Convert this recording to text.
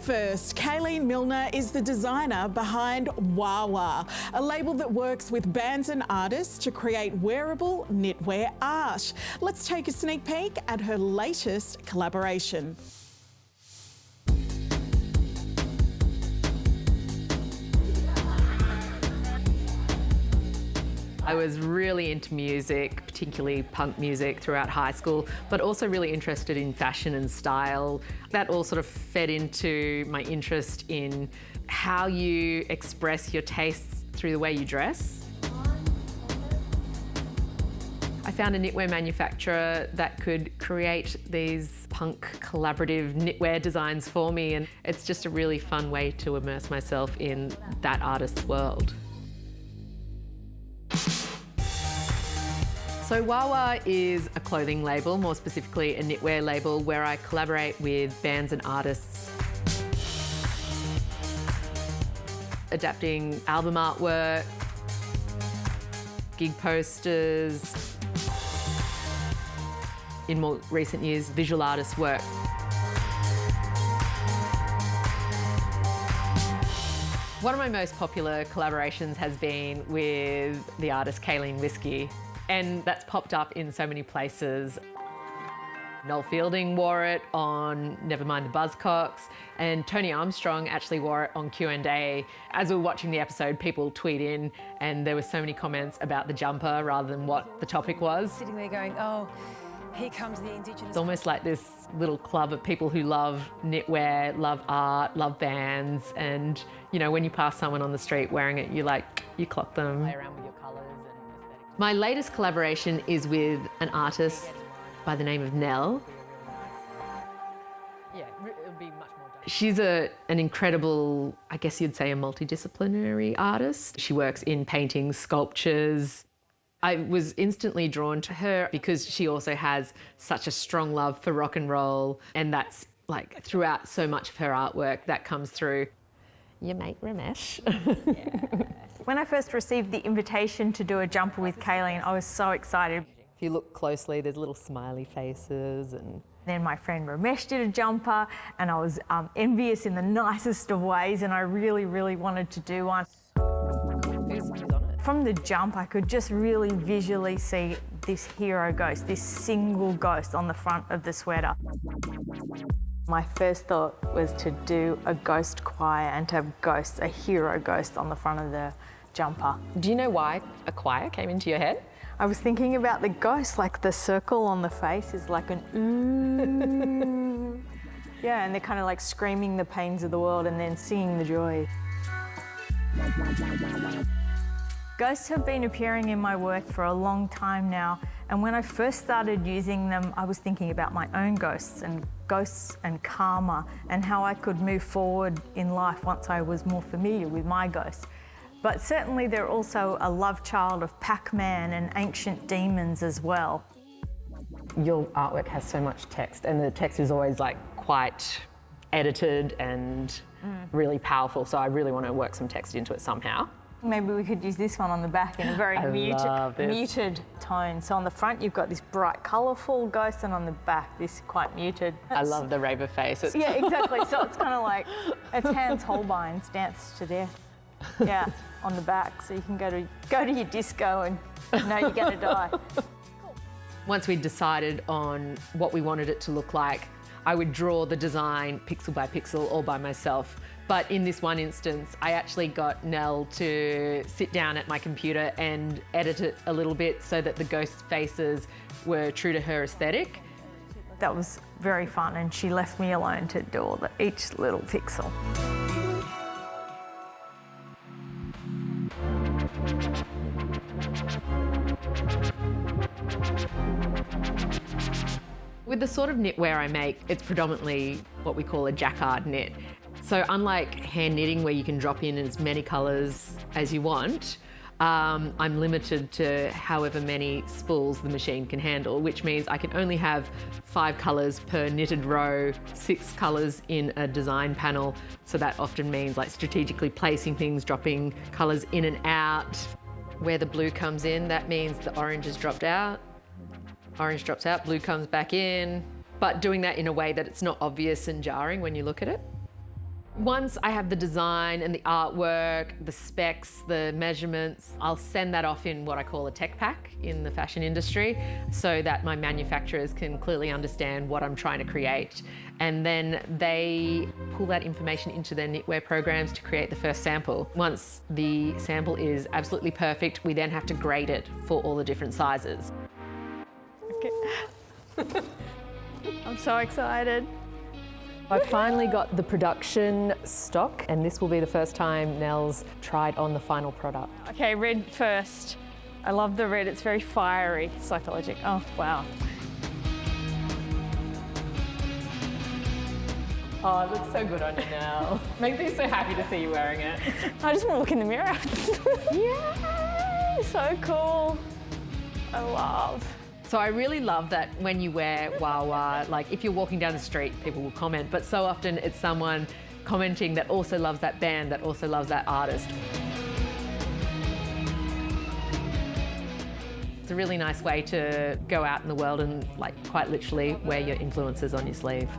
first, Kaylene Milner is the designer behind Wawa, a label that works with bands and artists to create wearable knitwear art. Let's take a sneak peek at her latest collaboration. I was really into music, particularly punk music throughout high school, but also really interested in fashion and style. That all sort of fed into my interest in how you express your tastes through the way you dress. I found a knitwear manufacturer that could create these punk collaborative knitwear designs for me, and it's just a really fun way to immerse myself in that artist's world. So Wawa is a clothing label, more specifically a knitwear label, where I collaborate with bands and artists, adapting album artwork, gig posters, in more recent years, visual artist work. One of my most popular collaborations has been with the artist Kaylene Milner, and that's popped up in so many places. Nell wore it on Nevermind the Buzzcocks, and Tony Armstrong actually wore it on Q&A. As we were watching the episode, people tweet in, and there were so many comments about the jumper rather than what the topic was. Sitting there going, oh, here comes the Indigenous. It's almost like this little club of people who love knitwear, love art, love bands, and you know, when you pass someone on the street wearing it, you clock them. Play around with your colours and aesthetics. My latest collaboration is with an artist by the name of Nell. Yeah, it'll be much more done. She's an incredible, I guess you'd say, a multidisciplinary artist. She works in paintings, sculptures. I was instantly drawn to her because she also has such a strong love for rock and roll, and that's like throughout so much of her artwork that comes through. Your mate Ramesh. Yeah. When I first received the invitation to do a jumper with Kaylene, I was so excited. If you look closely, there's little smiley faces and... Then my friend Ramesh did a jumper, and I was envious in the nicest of ways, and I really, really wanted to do one. Who's on it? From the jump, I could just really visually see this hero ghost, this single ghost on the front of the sweater. My first thought was to do a ghost choir and to have ghosts, a hero ghost on the front of the jumper. Do you know why a choir came into your head? I was thinking about the ghost, like the circle on the face is like an ooh. Yeah, and they're kind of like screaming the pains of the world and then singing the joy. Ghosts have been appearing in my work for a long time now, and when I first started using them, I was thinking about my own ghosts and karma and how I could move forward in life once I was more familiar with my ghosts. But certainly they're also a love child of Pac-Man and ancient demons as well. Your artwork has so much text, and the text is always like quite edited and really powerful, so I really want to work some text into it somehow. Maybe we could use this one on the back in a very muted tone. So on the front you've got this bright, colourful ghost, and on the back this quite muted. I love the raver face. Yeah, exactly. So it's kind of like, it's Hans Holbein's Dance to Death. Yeah, on the back, so you can go to your disco and know you're going to die. Once we'd decided on what we wanted it to look like, I would draw the design pixel by pixel all by myself. But in this one instance, I actually got Nell to sit down at my computer and edit it a little bit so that the ghost faces were true to her aesthetic. That was very fun, and she left me alone to do each little pixel. With the sort of knitwear I make, it's predominantly what we call a jacquard knit. So unlike hand knitting, where you can drop in as many colours as you want, I'm limited to however many spools the machine can handle, which means I can only have 5 colours per knitted row, 6 colours in a design panel. So that often means like strategically placing things, dropping colours in and out. Where the blue comes in, that means the orange has dropped out. Orange drops out, blue comes back in, but doing that in a way that it's not obvious and jarring when you look at it. Once I have the design and the artwork, the specs, the measurements, I'll send that off in what I call a tech pack in the fashion industry so that my manufacturers can clearly understand what I'm trying to create. And then they pull that information into their knitwear programs to create the first sample. Once the sample is absolutely perfect, we then have to grade it for all the different sizes. Okay. I'm so excited. I finally got the production stock, and this will be the first time Nell's tried on the final product. Okay, red first. I love the red, it's very fiery, psychologic. Oh, wow. Oh, it looks so good on you now. Makes me so happy to see you wearing it. I just want to look in the mirror. Yay, so cool. I love. So I really love that when you wear Wawa, like if you're walking down the street, people will comment, but so often it's someone commenting that also loves that band, that also loves that artist. It's a really nice way to go out in the world and like quite literally wear your influences on your sleeve.